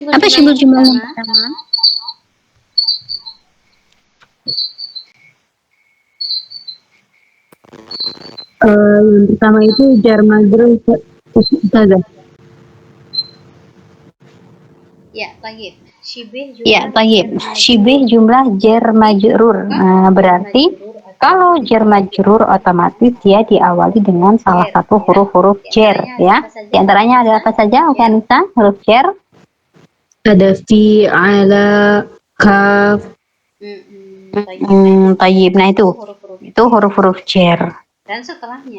Apa simbol jumlah yang pertama? Yang pertama itu jar majrur Ustazah. Ya, tayyib. Syibih jumlah jar majrur. Berarti kalau jar majrur otomatis dia diawali dengan salah satu huruf-huruf jar ya. Di antaranya ada apa saja, Okanisa? Huruf jar? Ada fi, ala, kaf. Tayyib. Nah itu huruf-huruf jar.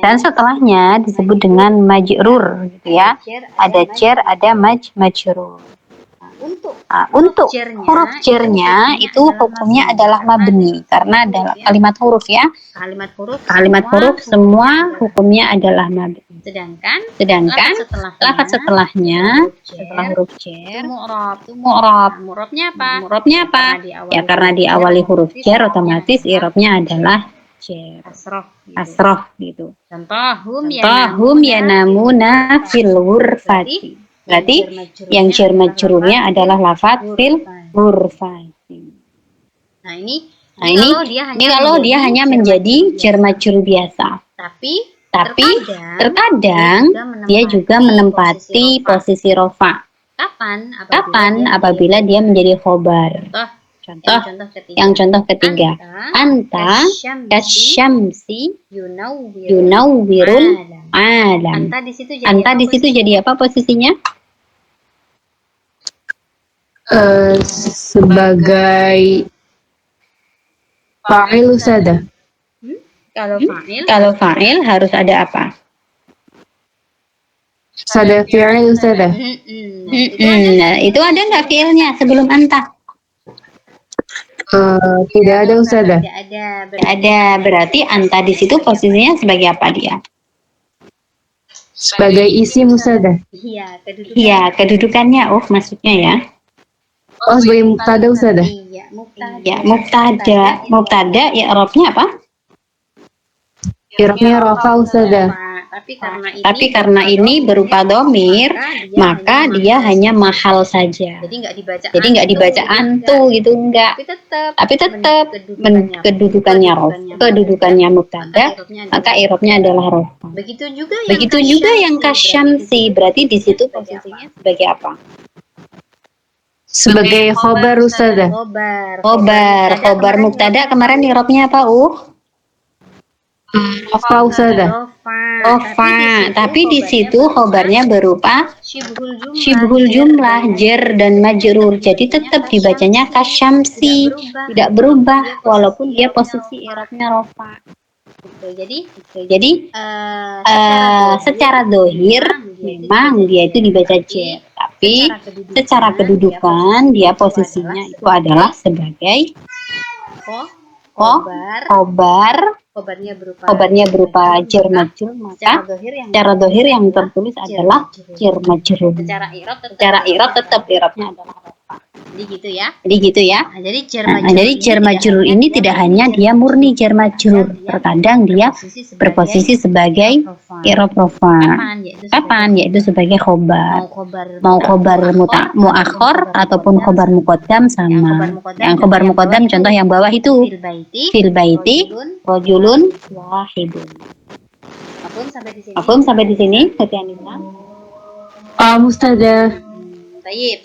Dan setelahnya disebut dengan majrur gitu ya. Ada jar, ada majrur. Untuk huruf jarnya itu hukumnya adalah mabni karena adalah kalimat huruf ya. Kalimat huruf semua hukumnya adalah mabni. Sedangkan lafaz setelahnya setelah huruf jar itu mu'rab. Mu'rabnya apa? Ya karena diawali huruf jar otomatis i'rabnya adalah jar. Asroh gitu. Contoh hum yanamuna fil ghurfati. Berarti yang jar majrurnya adalah lafaz fil ghurfati. Nah ini kalau dia hanya menjadi jar majrur biasa. Tapi terkadang dia juga menempati posisi rofa. Kapan? Apabila dia menjadi khobar. Contoh yang contoh ketiga. Anta kasyamsi yunawwirul alam. Anta di situ jadi apa posisinya? Sebagai fa'il Ustazah. Kalau fa'il harus ada apa? Ada fi'il Ustazah. Nah, itu ada nggak fi'ilnya sebelum anta? Tidak ada Ustazah. Tidak ada. Berarti anta di situ posisinya sebagai apa dia? Sebagai isim Ustazah. Iya, kedudukannya. Oh, maksudnya ya. Oh, sebagai mubtada Ustazah. Ya, mubtada i'rabnya apa? I'rabnya rafa Ustazah. Tapi karena ini berupa domir, maka dia hanya mahal saja. Jadi nggak dibaca antu gitu enggak. Tapi tetap kedudukannya mubtada, maka i'rabnya adalah rafa. Begitu juga yang kasyamsi, berarti di situ posisinya sebagai apa? Sebagai khobar Ustazah. Khobar mubtada kemarin i'rabnya apa Rofa Ustazah. Rofa. Tapi di situ khobarnya berupa syibhul jumlah jar dan majrur. Jadi tetap dibacanya kasyamsi, tidak berubah walaupun dia posisi i'rabnya rofa. Jadi secara dohir memang dia itu dibaca jar, tapi secara kedudukan dia posisinya itu adalah sebagai khobar. Khobarnya berupa jar majrur, maka secara dohir yang tertulis adalah jar majrur. Secara i'rab tetap i'rabnya adalah rafa. Jadi gitu ya. Jadi jar majrur ini tidak hanya dia murni jar majrur, terkadang dia berposisi sebagai i'rab rafa. Kapan? Yaitu sebagai khobar. Mau khobar muakhor ataupun khobar muqaddam sama. Yang khobar muqaddam contoh yang bawah itu fil baiti rajulun wahidun. Mafhum sampai di sini? Hati-hati. Ustazah. Tayyib,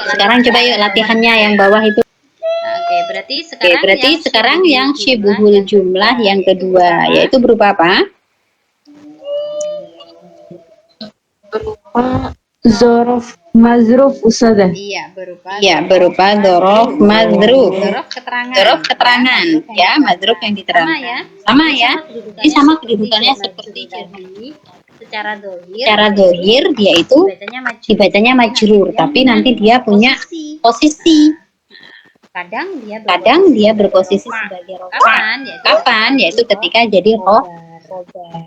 sekarang coba yuk latihannya yang bawah itu. Oke, berarti sekarang yang syibhul jumlah yang kedua, yaitu berupa apa? Berupa zorof mazruf Ustazah. Iya, berupa zorof mazruf. Zorof keterangan, ya, mazruf yang diterangkan. Sama ya. Ini sama kedudukannya seperti tadi. Secara dohir dia itu dibacanya majrur, tapi nanti dia punya posisi. Kadang dia berposisi sebagai rofa. Kapan? Yaitu ketika jadi khobar.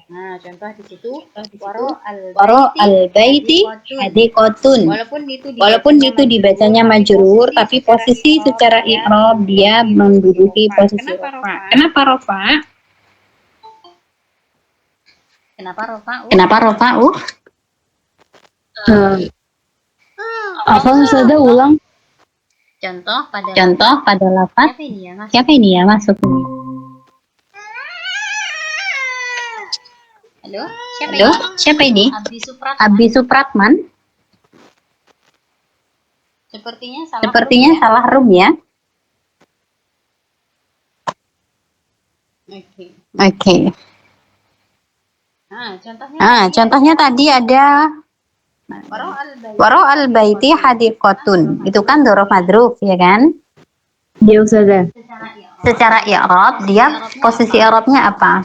Nah, contoh di situ waro al-baiti hadiqatun. Walaupun itu dibacanya majrur, tapi posisi secara i'rab dia menduduki posisi rofa. Kenapa rofa? Apa Ustazah ulang? Contoh pada lafaz. Siapa ini ya masuk ini? Halo, Halo, siapa ini? Abdi Supratman. Abi Supratman. Sepertinya salah room ya. Oke. Contohnya tadi ada Waro al-baiti hadiqatun. Itu kan dzaraf madruf ya kan? Ya Ustazah. Secara i'rab dia posisi i'rabnya apa?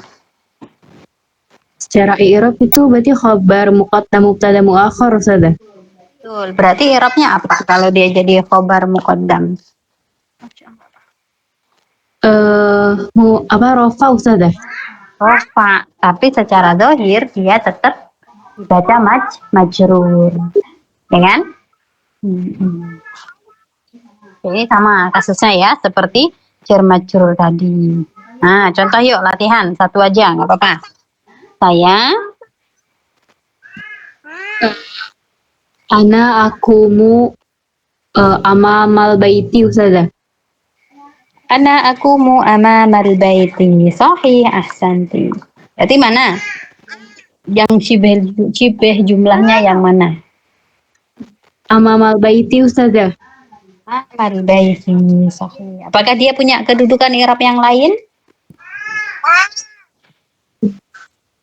Secara i'rab itu berarti khabar muqaddam mubtada muakhar Ustazah. Betul. Berarti i'rabnya apa kalau dia jadi khabar muqaddam? Rafa Ustazah. Rafa, tapi secara dohir dia tetap dibaca majrur, ya kan? Ini sama kasusnya ya, seperti jar majrur tadi. Nah, contoh yuk latihan satu aja, nggak apa-apa. Saya Akumu amamal baiti Ustazah. aku mu amamal baiti. Sahih, ahsanti. Berarti mana? Yang cibeh jumlahnya yang mana? Amamal baiti Ustazah. Amamal baiti. Sahih. Apakah dia punya kedudukan i'rab yang lain?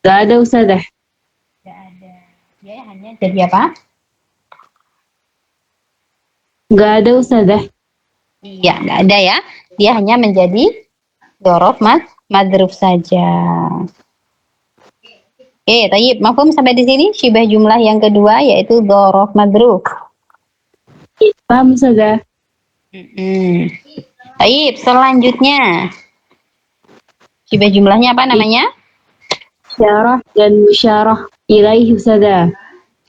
Gak ada Ustazah. Gak ada. Dia hanya jadi apa? Gak ada Ustazah. Iya, nggak ada ya. Dia hanya menjadi dzaraf madruf saja. Oke, tayyib. Mafhum sampai di sini? Syibah jumlah yang kedua yaitu dzaraf madruf. Paham Ustazah. Tayyib, selanjutnya. Syibah jumlahnya apa namanya? Syarah dan musyarah ilaihi Ustazah.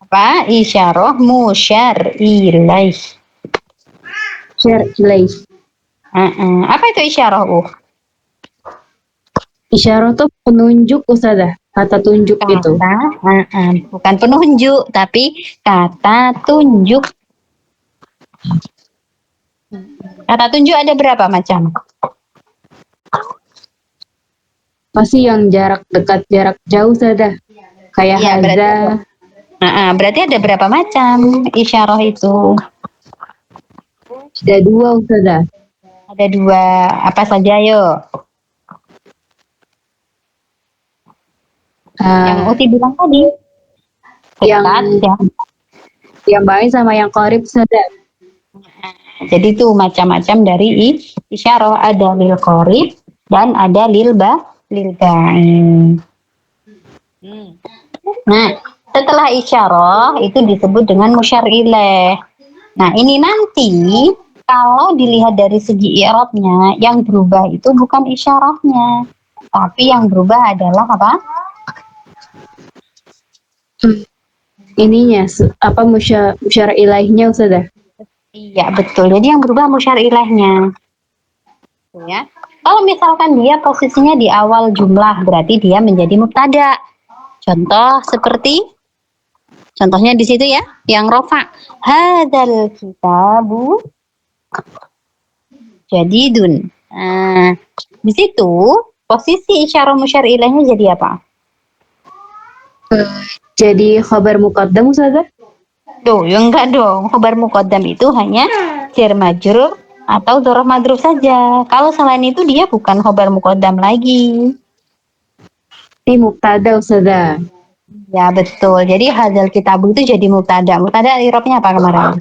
Apa? Isyarah musyar ilaih. Syar ilaihi. Apa itu isyarah? Isyarah tuh penunjuk Ustazah. Kata tunjuk itu. Bukan penunjuk, tapi kata tunjuk. Kata tunjuk ada berapa macam? Pasti yang jarak dekat, jarak jauh Ustazah. Kayak Iya, haza. Berarti ada berapa macam isyarah itu? Ada dua Ustazah. Ada dua. Apa saja yuk? Yang Uti bilang tadi. Dekat, yang baik sama yang qarib Ustazah. Jadi tuh macam-macam dari isyarah. Ada lil qarib dan ada lil ba'in. Nah, setelah isyarah itu disebut dengan musyar ilaih. Nah, ini nanti kalau dilihat dari segi i'rabnya, yang berubah itu bukan isyarahnya, tapi yang berubah adalah apa? Ininya apa musyar ilaihnya Ustazah. Iya, betul. Jadi yang berubah musyar ilaihnya. Ya. Kalau misalkan dia posisinya di awal jumlah, berarti dia menjadi mubtada. Contoh seperti contohnya di situ ya, yang rofa. Hadzal kitabu jadidun. Nah, di situ posisi isyarah musyar ilaihnya jadi apa? Jadi khabar muqaddam Ustazah. Tuh, ya enggak dong. Khabar muqaddam itu hanya jar majrur atau dzaraf madruf saja. Kalau selain itu dia bukan khabar muqaddam lagi. Ini mubtada Ustazah. Ya, betul. Jadi hadzal kitabu itu jadi mubtada. Mubtada i'rabnya apa kemarin?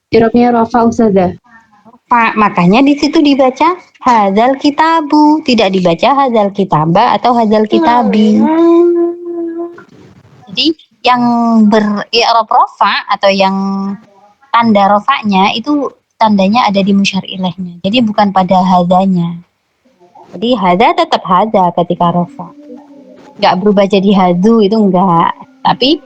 I'rabnya rafa Ustazah. Pak, makanya di situ dibaca hadzal kitabu, tidak dibaca hadzal kitaba atau hadzal kitabi. Jadi yang ber-i'rab rafa atau yang tanda rafanya itu tandanya ada di musyar ilaihnya. Jadi bukan pada hadzanya. Jadi hadza tetap hadza ketika rafa. Enggak berubah jadi hadzu itu enggak. Tapi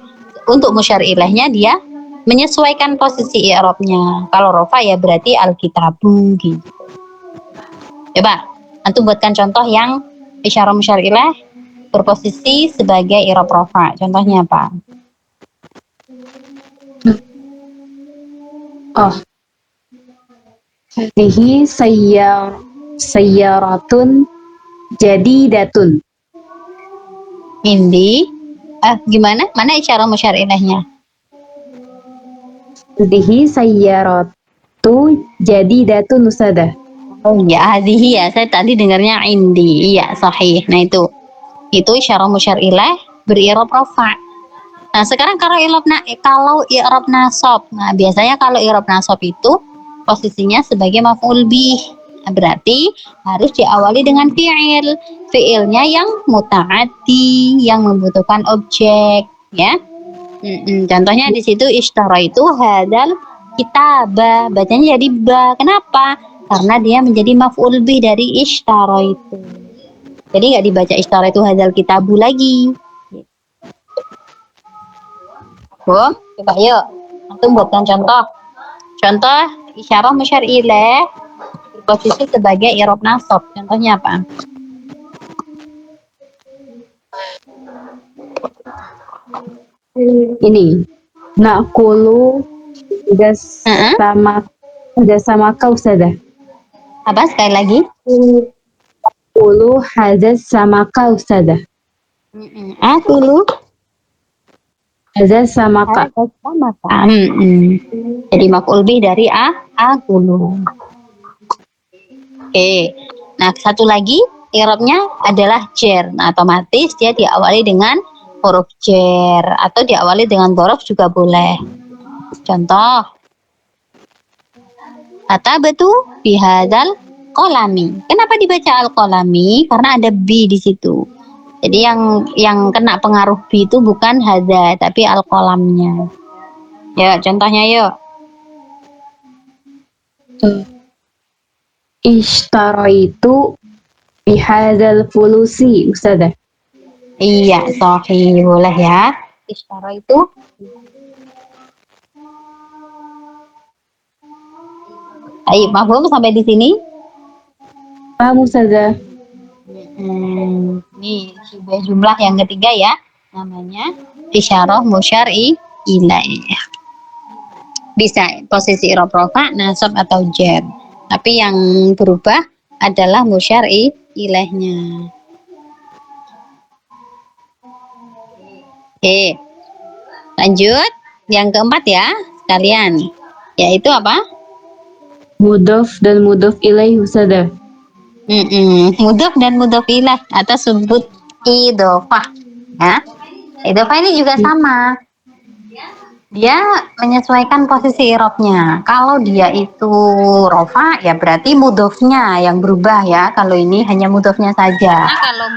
untuk musyar ilaihnya dia menyesuaikan posisi i'rabnya. Kalau rafa ya berarti al-kitabu gitu. Coba antum buatkan contoh yang isyarah musyar ilaih berposisi sebagai i'rab rafa. Contohnya apa? Oh, hadihi sayyaratun jadidatun. Indi. Gimana? Mana isyarah musyar ilahnya? Hadihi sayyaratu jadidatun Ustazah. Oh ya, hadihi ya. Saya tadi dengarnya indi. Iya, sahih. Nah itu isyarah musyar ilaih beri'rab rafa'. Nah, sekarang kalau i'rab nasab. Nah, biasanya kalau i'rab nasab itu posisinya sebagai maf'ul bih. Nah, berarti harus diawali dengan fi'il. Fi'ilnya yang muta'addi, yang membutuhkan objek, ya. Contohnya di situ ishtara itu hadal kitaba. Bacanya jadi ba. Kenapa? Karena dia menjadi maf'ul bih dari ishtara itu. Jadi nggak dibaca ishtara itu hadal kitabu lagi. Coba yuk. Antum buatkan contoh. Contoh isyarah musyar ilaih berposisi sebagai i'rab nasab. Contohnya apa? Ini nakulu udah sama kau Ustazah. Apa sekali lagi? Nakulu hazaz sama kau Ustazah. Akulu Hazaz sama kak. Jadi maf'ul bih dari akulu. Oke. Nah, satu lagi i'rabnya adalah jer. Nah, otomatis dia diawali dengan huruf jer atau diawali dengan dhorof juga boleh. Contoh, kata betul bihadzal kolami. Kenapa dibaca al-kolami? Karena ada bi di situ. Jadi yang kena pengaruh bi itu bukan hadza, tapi al-kolamnya. Ya, contohnya yuk. Ishtara itu bihadzal fulusi Ustazah. Iya, sahih, boleh ya. Ishtara itu Ayo, mafhum sampai di sini? Paham Ustazah? Ini sebuah jumlah yang ketiga ya, namanya isyarah musyar ilaih. Bisa posisi i'rab rafa', nasab atau jar. Tapi yang berubah adalah musyar ilaihnya. Oke. Lanjut yang keempat ya, sekalian. Yaitu apa? Mudhof dan mudhof ilaih Ustazah. Mudhof dan mudhof ilaih atau sebut idhofah. Ya. Idhofah ini juga sama. Dia menyesuaikan posisi i'rabnya. Kalau dia itu rofa, ya berarti mudhofnya yang berubah ya. Kalau ini hanya mudhofnya saja.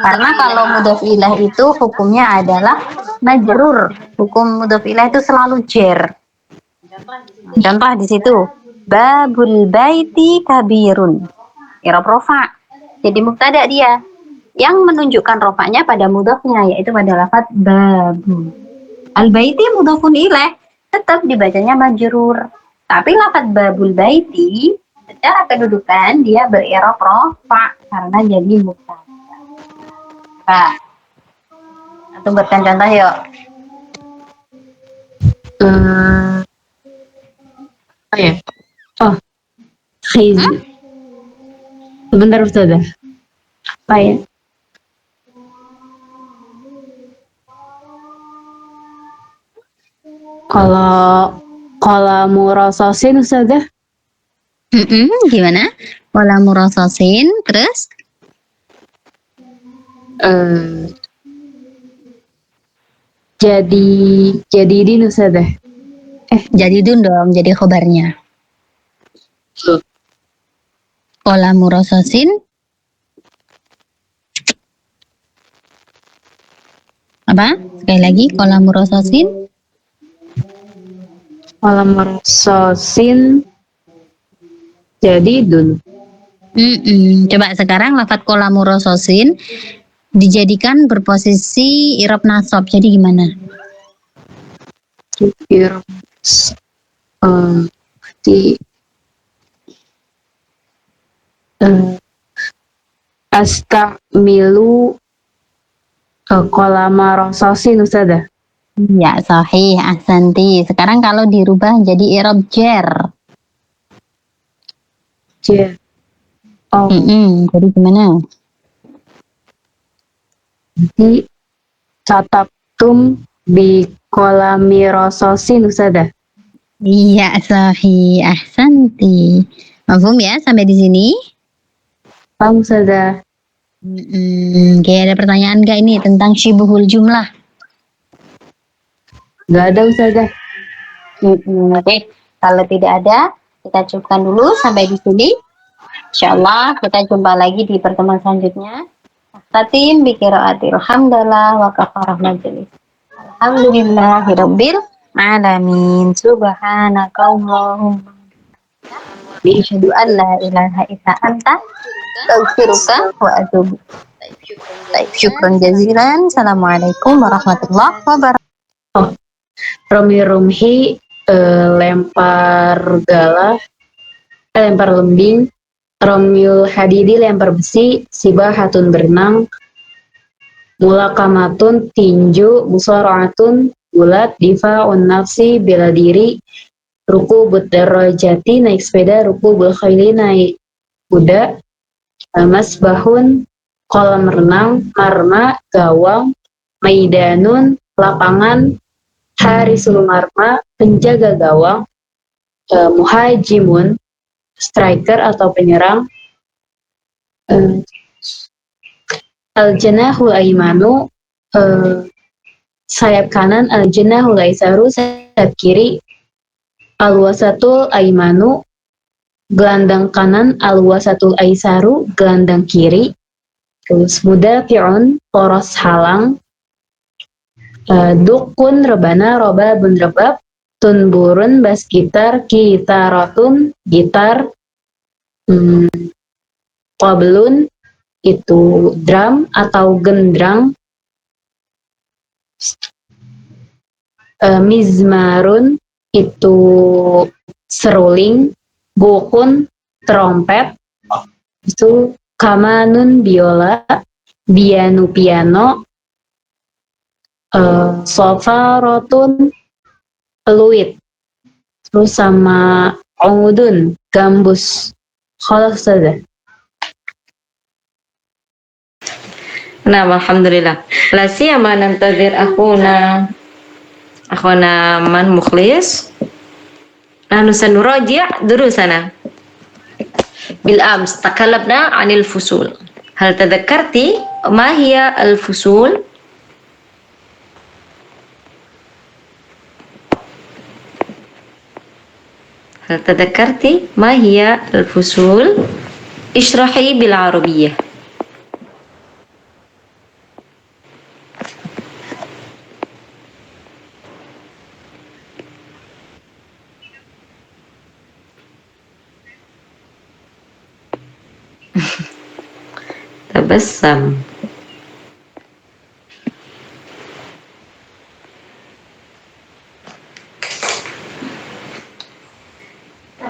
Karena kalau mudhof ilaih itu hukumnya adalah majrur. Hukum mudhof ilaih itu selalu jer. Contoh di situ, babul baiti kabirun. I'rab rofa. Jadi mubtada dia. Yang menunjukkan rofanya pada mudhofnya, yaitu pada lafaz babu. Al-baiti mudhofun ilaih, tetap dibacanya majrur. Tapi lafaz babul baiti secara kedudukan dia beri'rab rofa karena jadi mubtada. Nah, antum buatkan contoh yuk. Ya. Oh, khiz. Sebentar Ustazah. Apa ya? Kalau murasasin Ustazah? Gimana? Wala murasasin, terus? Jadidin Ustazah. Jadidun dong, jadi khobarnya. Wala murasasin. Apa? Sekali lagi, wala murasasin. Wala murasasin jadidun. Coba sekarang lafaz kola murasasin dijadikan berposisi i'rab nasab. Jadi gimana? I'rab astamilu kolama rososin Ustazah. Ya, sahih, ahsanti. Sekarang kalau dirubah jadi i'rab jar. C. Oh, Jadi gimana? nanti katabtum bi kolami rososin Ustazah. Iya, sahih. Ahsanti. Mafhum ya sampai di sini? Paham Ustazah? Oke, ada pertanyaan nggak ini tentang syibhul jumlah? Nggak ada Ustazah. Oke, kalau tidak ada, kita cukupkan dulu sampai di sini. Insyaallah kita jumpa lagi di pertemuan selanjutnya. Tatim bikiraatil hamdalah wa kafarah majelis. Alhamdulillahirabbil alamin. Subhanakallahumma asyhadu an la ilaha illa anta astaghfiruka wa atubu. Baik, syukran jazilan. Assalamualaikum warahmatullahi wabarakatuh. Romi Rumhi lempar galah, lempar lembing. Romyul Hadidi lempar besi. Sibahatun berenang. Mulakamatun tinju. Musaraatun bulat. Difa'un nafsi bela diri. Ruku darajati naik sepeda. Ruku khayli naik kuda. Masbahun kolam renang. Marma gawang. Maidanun lapangan. Harisul marma penjaga gawang. Muhajimun striker atau penyerang. Al-janahul aimanu sayap kanan. Al-janahul aisaru sayap kiri. Al-wasatul aimanu gelandang kanan. Al-wasatul aisaru gelandang kiri. Terus mudafi'un poros halang. Dukun rebana robabun rebab. Tunburun bas gitar. Gitaratun gitar. Qablun itu drum atau gendrang. Mizmarun itu seruling. Bukun trompet. Itu kamanun biola. Bianu piano. Sofarotun peluit. Terus sama ongudun gambus. Khalas saja. Nah, alhamdulillah. La siyama nantazir akhuna man mukhlis. Nahnu sanuraji' durusana. Bil ams takallamna 'anil fusul. Hal tadhakkarti ma hiya al fusul? هل تذكرتِ ما هي الفصول؟ اشرحي بالعربية. تبسم.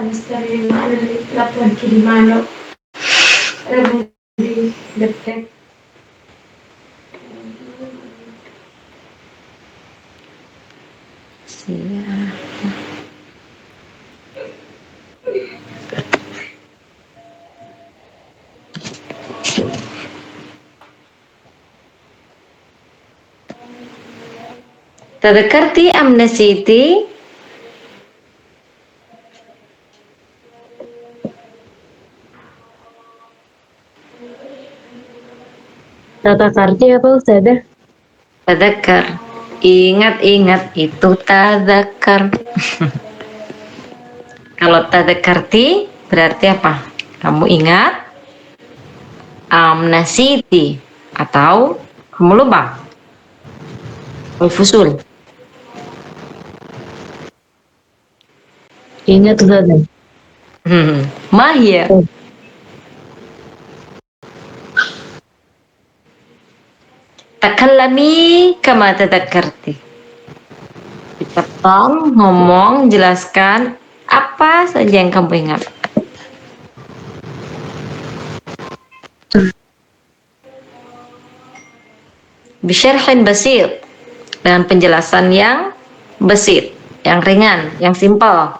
Stare la punta di mano di detek. تذكرتي أم نسيتي؟ Tata karti apa Ustazah? Tadzakkar. Ingat-ingat itu tadzakkar. Kalau tadzakarti berarti apa? Kamu ingat? Nasiti atau kamu lupa? Al-fusul. Ingat Ustazah. Mahia. Takallami kama tadakkarti. Cepat ngomong, jelaskan apa saja yang kamu ingat. Bisyarhin basit, dengan penjelasan yang basit, yang ringan, yang simpel.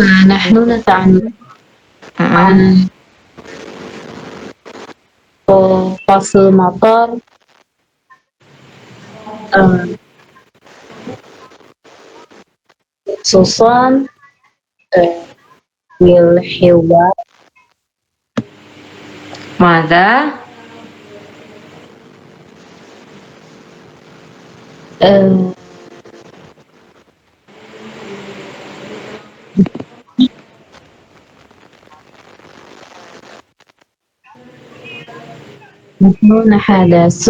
نحن نتعلم Mm-mm. عن فصل مطر خصوصا بالحوار Mada? آه، نحن نتحدث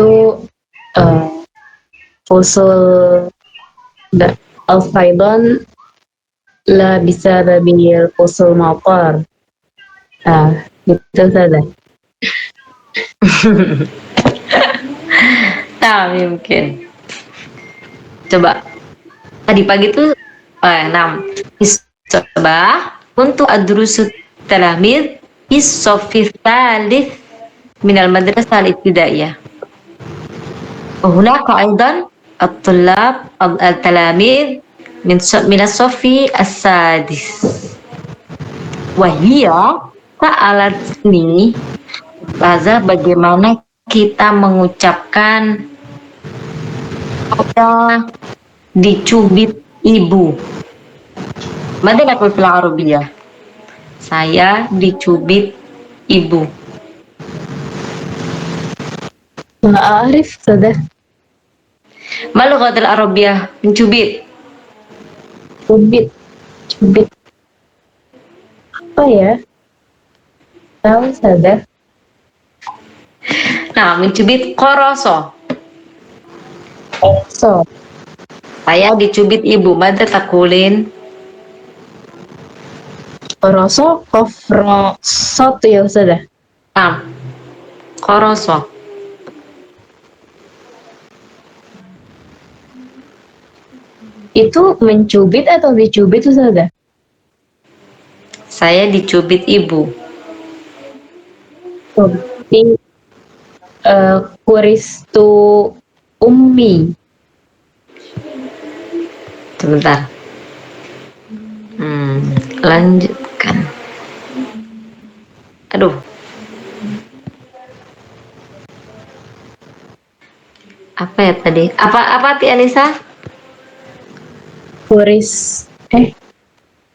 آه، فصل الفيضان لا بسبب الفصل المطر itu saja. Nah, mungkin. Coba. Tadi pagi tuh, 6. Isbah untuk adrusut talamid is-sofi thalith minal madrasah al-ibtidaiyah. وهناك أيضا الطلاب التلاميذ من الصف السادس وهي sa'alatni Ustazah bagaimana kita mengucapkan saya dicubit ibu. Mada naqul fil Arabiyah? Saya dicubit ibu. ما أعرف saja. Ma lughatul Arabiyah mencubit? Cubit, cubit. Apa ya? Tahu saja. Nah, mencubit koroso. So, Saya dicubit ibu. Mada takulin? Rosso, kofro, satu ya saja. Nah, koroso. Itu mencubit atau dicubit itu saja? Saya dicubit ibu. Berarti kuristu ummi. Sebentar. Lanjutkan. Aduh. Apa ya tadi? Apa Ti Anissa?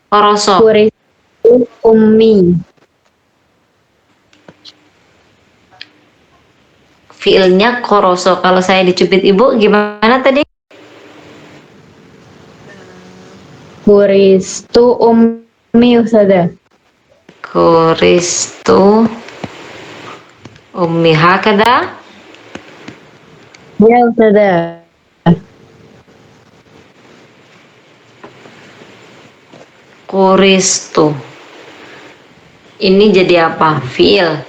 Koroso. Kuristu ummi. Fiilnya koroso. Kalau saya dicubit ibu gimana tadi? Kuristu ummi saja. Kuristu ummi hakada. Ya saja. Kuristu. Ini jadi apa? Fiil.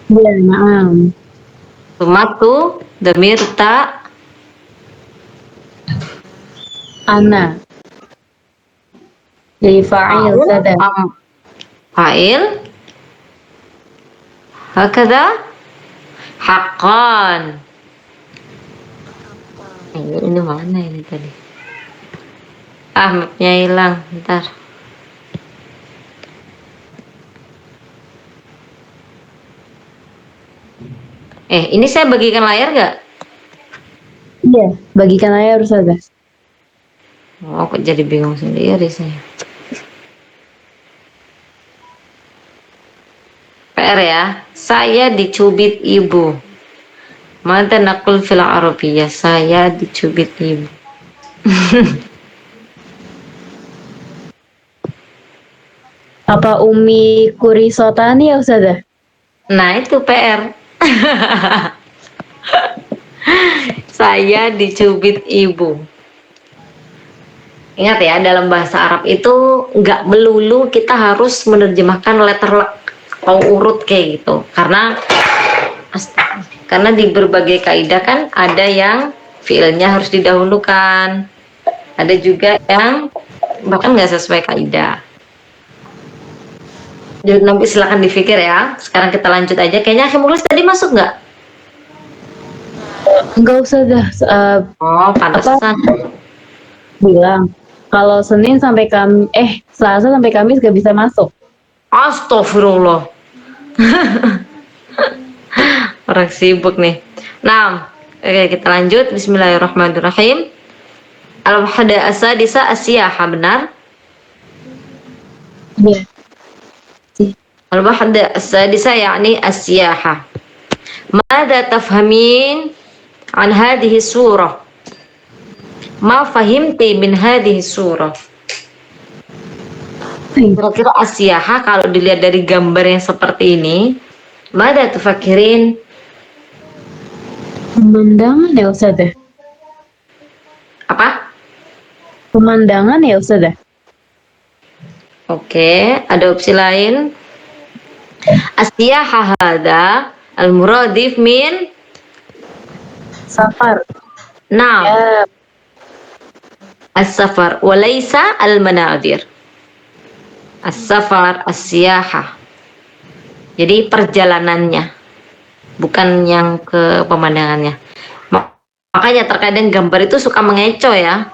Ya, naam. Sumatu damir ta Ana. Li fa'il saja. fa'il hakada haqqan. Ini mana ini tadi? Mapnya hilang. Bentar. Ini saya bagikan layar nggak? Iya, bagikan layar saja. Oh, kok jadi bingung sendiri saya. PR ya. Saya dicubit ibu. Mada naqul fil Arabiyah? Saya dicubit ibu. Apa Umi Kurisotani ya Ustazah? Nah, itu PR. Saya dicubit ibu. Ingat ya, dalam bahasa Arab itu nggak melulu kita harus menerjemahkan letter atau urut kayak gitu. Karena di berbagai kaidah kan ada yang fiilnya harus didahulukan. Ada juga yang bahkan nggak sesuai kaidah. Jadi nanti silakan dipikir ya. Sekarang kita lanjut aja. Kayaknya Akhimulus tadi masuk nggak? Enggak usah dah. Oh, pantesan. Bilang Kalau Senin sampai Selasa sampai Kamis gak bisa masuk. Astagfirullah. Orang sibuk nih. Nah, oke kita lanjut. Bismillahirrahmanirrahim. Al-wahda as-sadisa as-siyaha, benar? Iya. Al-wahda as-sadisa yakni as-siyaha. Mada tafhamin an hadhihi surah? Ma fahimti min hadhihi surah? Kira-kira as-siyaha kalau dilihat dari gambar yang seperti ini, mada tufakirin? Pemandangan ya Ustazah. Apa? Pemandangan ya Ustazah. Oke, ada opsi lain. As-siyaha hada al-muradif min Safar. Naam. Ya, As-safar walaysa al-manadir. As-safar as-siyaha. Jadi perjalanannya, bukan yang ke pemandangannya. Makanya terkadang gambar itu suka mengecoh ya.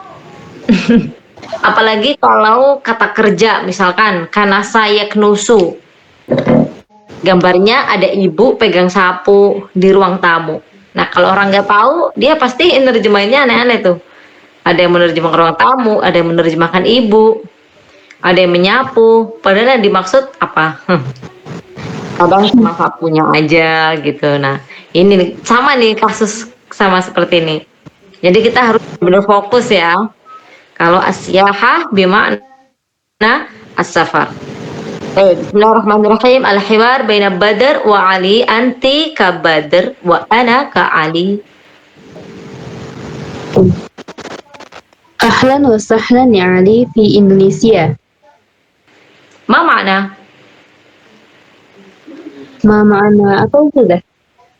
Apalagi kalau kata kerja, misalkan karena saya knusu. Gambarnya ada ibu pegang sapu di ruang tamu. Nah kalau orang nggak tahu, dia pasti nerjemahinnya aneh-aneh tuh. Ada yang menerjemahkan ruang tamu, ada yang menerjemahkan ibu, ada yang menyapu. Padahal yang dimaksud apa? Kadang cuma sapunya aja gitu. Nah ini sama nih kasus sama seperti ini. Jadi kita harus benar fokus ya. Kalau as-siyahah bima'na as-safar. Bismillahirrahmanirrahim. Al-hiwar baina Badr wa Ali. Anti ka Badr wa ana ka Ali. ahlan wa sahlan ya Ali fi Indonesia. Ma makna? Ma ma'ana apa Ustazah?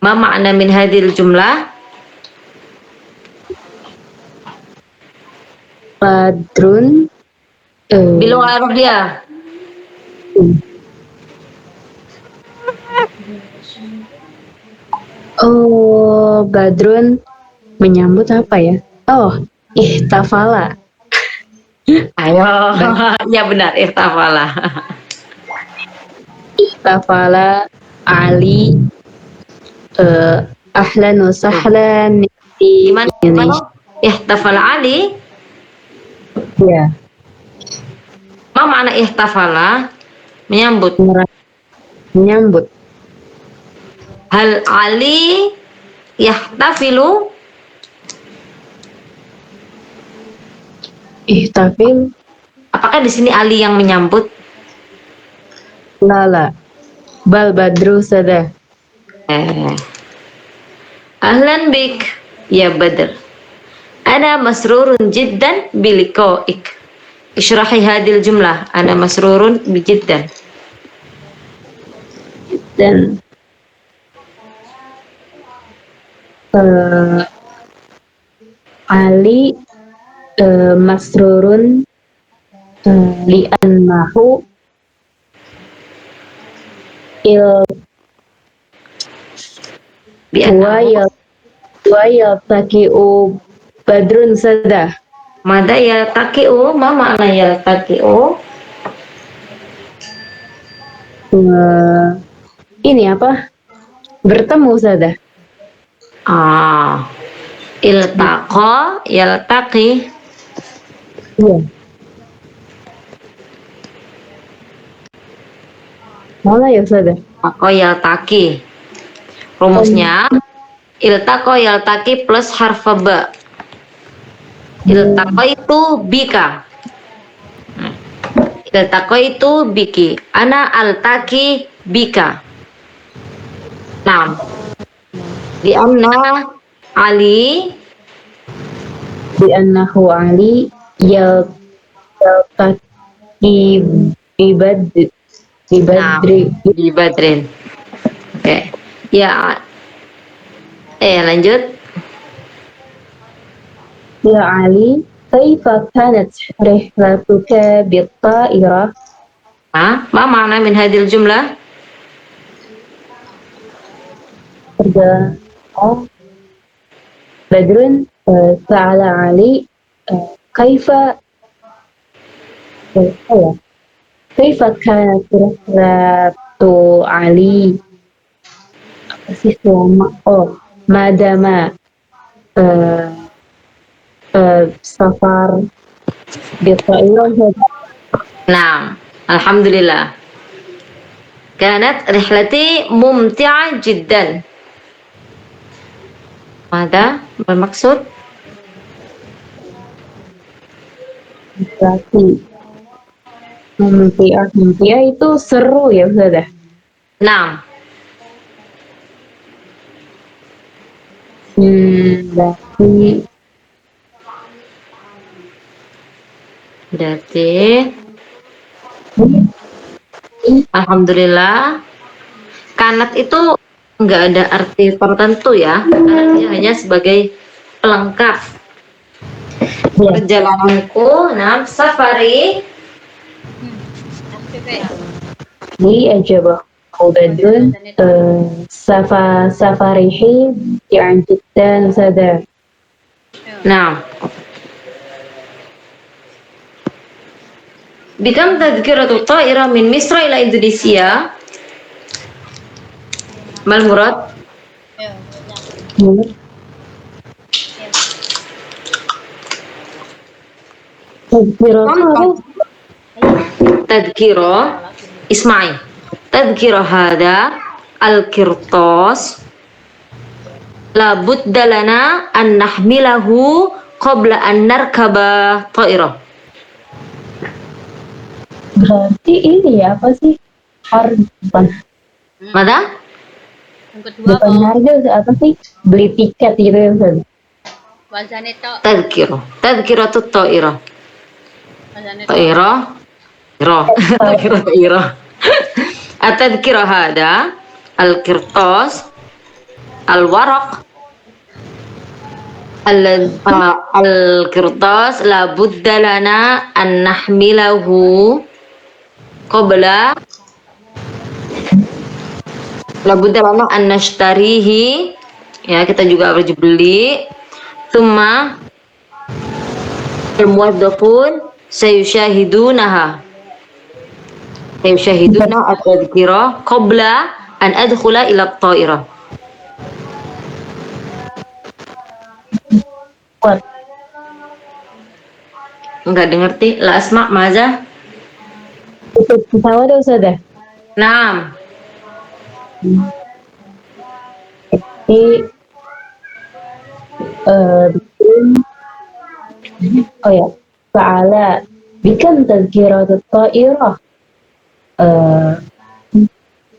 Ma makna min hadhil jumlah? Badrun. Bilugh Arabiyah. Oh, Badrun menyambut apa ya? Oh, ihtafala. Ayo, ya benar, irtafala. Ihtafala Ali. Ahlan wa sahlan di Gimana? Indonesia. Ihtafala Ali. Ya, Ma makna ihtafala? Menyambut. menyambut. Hal Ali yahtafilu? Ihtafil Apakah di sini Ali yang menyambut? lala. Bal badru sada. Ahlan bik ya Badr. Ana masrurun jiddan biliqa'ik. Ishrahi hadil jumlah. Ana masrurun bijiddan. Dan Ali masrurun li'annahu il wa yaltaqi'u badrun sada. Mada yaltaqi'u? Ma makna yaltaqi'u? Ini apa? Bertemu sada. Iltaqa yaltaqi. Iya. Mana ya sada? Iltaqa yaltaqi. Rumusnya iltaqa yaltaqi plus harfa ba. Iltaqa itu bika. Iltaqa itu biki. Ana altaqi bika. Nah, di anna Ali Li'annahu Ali yaltaqi bibadri. di Badrin. Oke. Ya. Lanjut. Ya Ali, kaifa kanat rihlatuka bit-ta'irah? Ma makna min hadil jumlah? Perjalanan Badrun sa'ala Ali kaifa ya. Kaifa kanat rihlatu Ali? Apa sih selama? Oh, madama eh, safar بالطائرة. Nah, alhamdulillah. كانت رحلتي ممتعة جدا. ماذا bermaksud? Berarti mumtiah itu seru ya Ustazah. Nah, Berarti berarti alhamdulillah. Kanat itu nggak ada arti tertentu ya, karena dia hanya sebagai pelengkap. ya, Perjalananku, nah, safari. ini aja bah. Ubadun safarihi يعني جدا Ustazah. Nah, بكم تذكرة الطائرة من مصر إلى إندونيسيا؟ ما المراد؟ Hmm. Tazkiratu apa? تذكرة، اسمعي، تذكرة هذا القرطاس لابد لنا أن نحمله قبل أن نركب طائرة. Berarti ini ya apa sih? Bukan ماذا؟ Yang kedua bukan harga apa sih? Beli tiket gitu ya Ustazah. wazane tok. تذكرة الطائرة. Wazane tok. طائرة طائرة. التذكرة هذا القرطاس الورق القرطاس لابد لنا أن نحمله قبل لابد لنا أن نشتريه, ya kita juga harus beli. Thumma الموظفون سيشاهدونها التذكرة قبل أن أدخل إلى الطائرة. Kuat. Enggak dengerti? La asma maza? Tiket pesawat ya Ustazah. Naam. Jadi oh ya, Ta'ala bikam tazkiratut ta'irah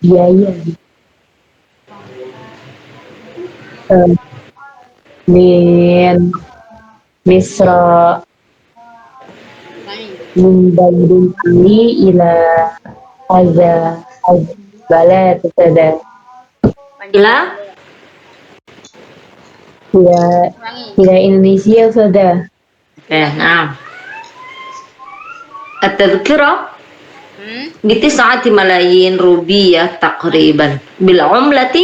biaya min Misra min Bandung ini ila hadza balad Ustazah. Ila ila Indonesia Ustazah. نعم. التذكرة ب9 ملايين روبية تقريبا بالعملة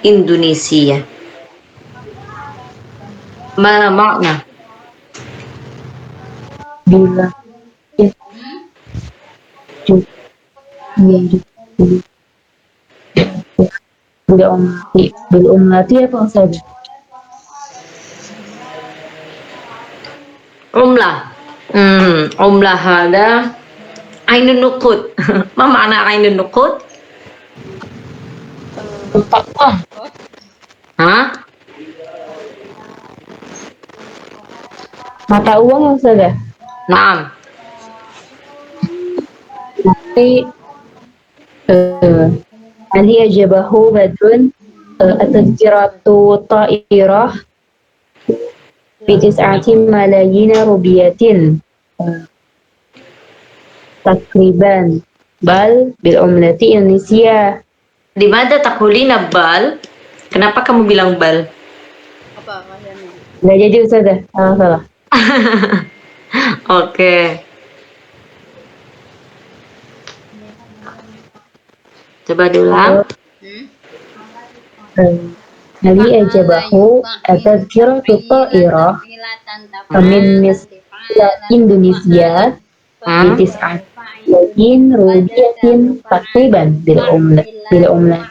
إندونيسية. ما معنى؟ Bila بالأمتي apa Ustazah? عملة هذا عين النقود. ما معنى عين النقود؟ ها؟ Mata uang ya Ustazah? نعم. Nanti Ali ajabahu badrun at-tazkiratu ta'irah bi9 malayina rubiyatin takriban bal bil umlati Indonesia. Di mana takulina bal? Kenapa kamu bilang bal? Apa wazane? Nggak jadi Ustazah, salah. Oke. Coba diulang. Ali ajabahu at-tazkiratu ta'irah min Indonesia bi9 لكن رؤية تقريبا بالعملة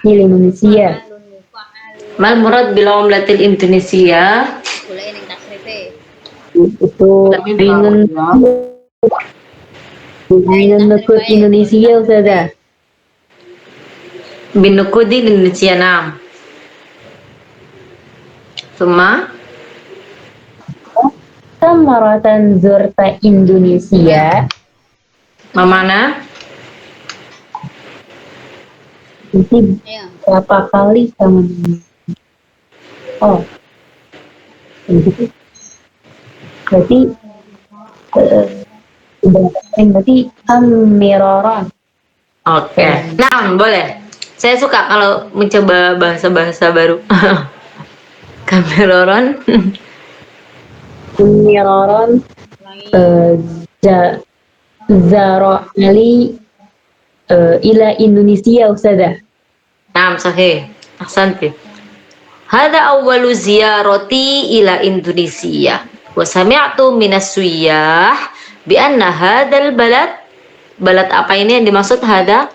الإندونيسية. Mal murad bil umlatil Indonesia. Gulain yang tasrife. Itu ainun nukut Indonesia Ustazah. Binukudi Indonesia nam. Suma Maratan zurta Indonesia. mamana? Jadi Ayo. berapa kali kamu? Oh, gitu. Berarti berarti miraran. Oke. Nah, boleh. Saya suka kalau mencoba bahasa-bahasa baru. Kameroron. Miraran Zara Ali ila Indonesia Ustazah. Naam, sahih. Ahsanti. Hada awwalu ziyarati ila Indonesia. Wa sami'tu minas suyah bi anna hadal balad. Balad apa ini yang dimaksud hada?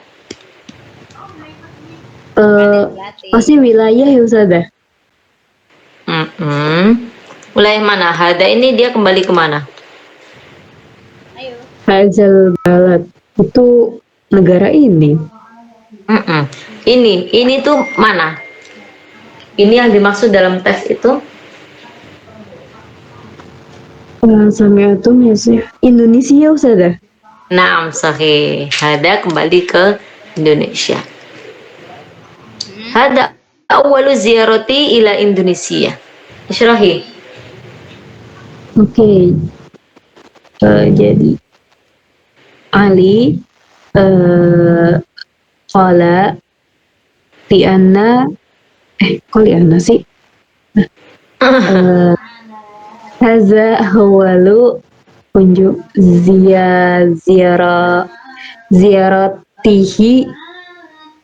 Pasti wilayah ya Ustazah. Wilayah mana? Hada ini dia kembali kemana? Ayo. Hazal Balad itu negara ini. Ini tuh mana? Ini yang dimaksud dalam teks itu? Sami'tu sih Indonesia Ustazah. Naam, sahih. Hada kembali ke Indonesia. Hada awwalu ziyarati ila Indonesia. Isyrahi. Oke. Jadi Ali qala lianna kok lianna sih? Haza hawalu kunjung ziyaratihi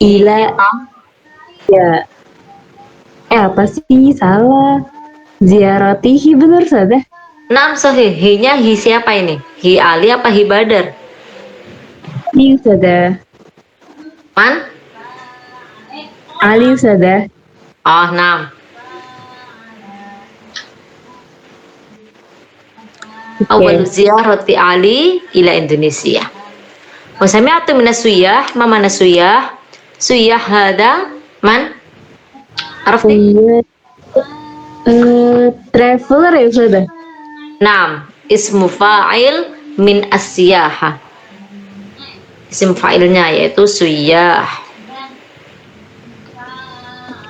ila ya apa sih salah ziaratihi bener saja. Naam, sahih. Hi-nya hi siapa ini? Hi Ali apa hi Badar? Ini saja Man? Ali saja. Oh, naam. Awal ziyarati Ali ila Indonesia. Wa sami'tu minas suyah, ma mana suyah? Suyah hada man? Arafti? Traveler ya Ustazah. Naam, ismu fa'il min as-siyaha. Isim fa'ilnya yaitu suyah.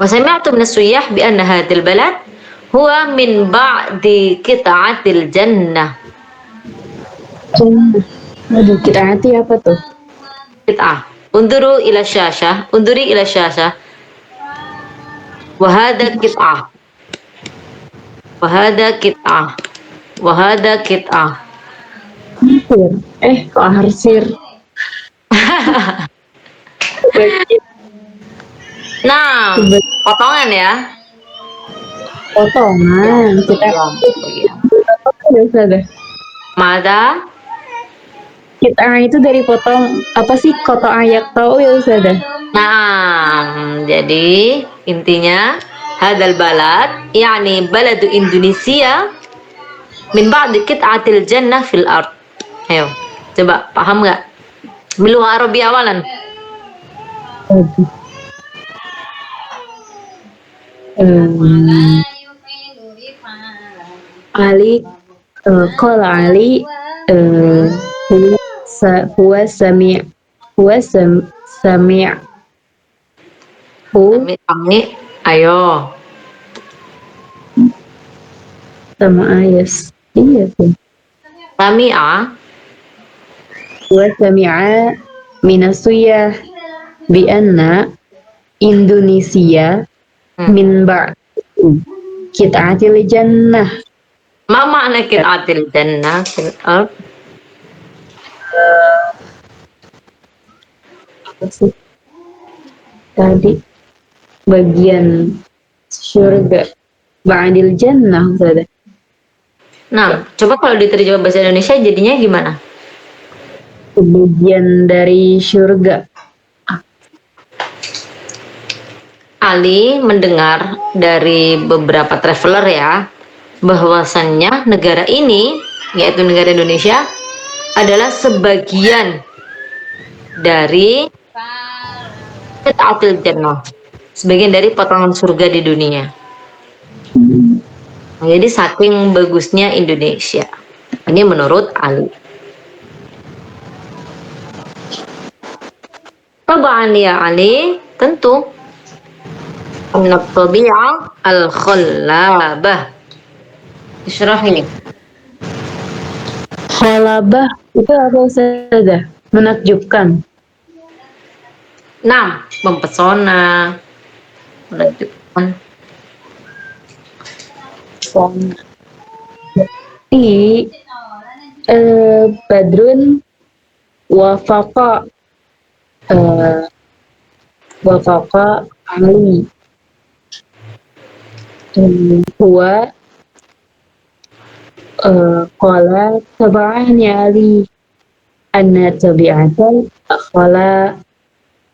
Wa sami'tu minas suyah bi anna hadil balad huwa min ba'di qita'atil jannah. Waduh, kita hati apa tuh? Qit'ah. Unduru ila syashah, unduri ila syashah. Wa hadha qit'ah. Wa hadha qit'ah. Wa hadha qit'ah. Kok arsir? Nah, potongan ya. Potongan kita ya Ustazah. Mada? Kita itu dari potong apa sih koto ayak tahu ya Ustazah? Nah, jadi intinya hadal balad yani baladu Indonesia min ba'di qit'atil jannah fil ard. Ayo, coba paham nggak? Biluha Arabi awalan. Ali qala Ali huwa sami' Kami, ayo. sama ayas. Iya tuh. Sami'a Huwa sami'a minasuyah bi anna Indonesia min qit'atil jannah. ma ma'na qit'atil jannah fil ard? Tadi bagian surga ba'dil jannah Ustazah. Nah, coba kalau diterjemah bahasa Indonesia jadinya gimana? sebagian dari surga. Ali mendengar dari beberapa traveler ya, bahwasannya negara ini, yaitu negara Indonesia, adalah sebagian dari Qit'atul Jannah, sebagian dari potongan surga di dunia. Jadi saking bagusnya Indonesia. Ini menurut Ali. Tabaan ya Ali, tentu. Minat tabi'ah al-khallabah. Isyrah ini. Khalabah itu apa Ustazah? Menakjubkan. 6. Mempesona. Menakjubkan. Di Badrun wafaqa Ali huwa qala tab'ani Ali anna tabi'atal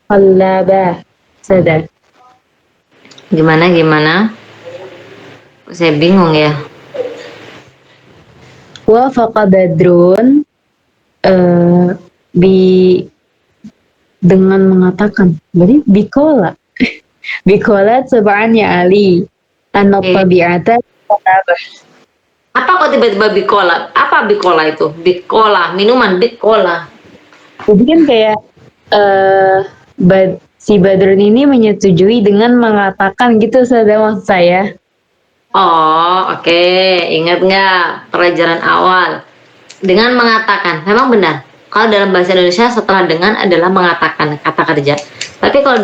khallabah sada. Gimana? Saya bingung ya. Wafaqa Badrun bi dengan mengatakan, berarti bikola bikola tab'ani Ali anna tabi'ata khallabah. Apa kok tiba-tiba bikola? Apa bikola itu? Bikola, minuman bikola. Jadi kan kayak si Badrun ini menyetujui dengan mengatakan gitu, maksud saya. Oh, oke. Ingat nggak pelajaran awal? Dengan mengatakan, memang benar. Kalau dalam bahasa Indonesia setelah dengan adalah mengatakan kata kerja. Tapi kalau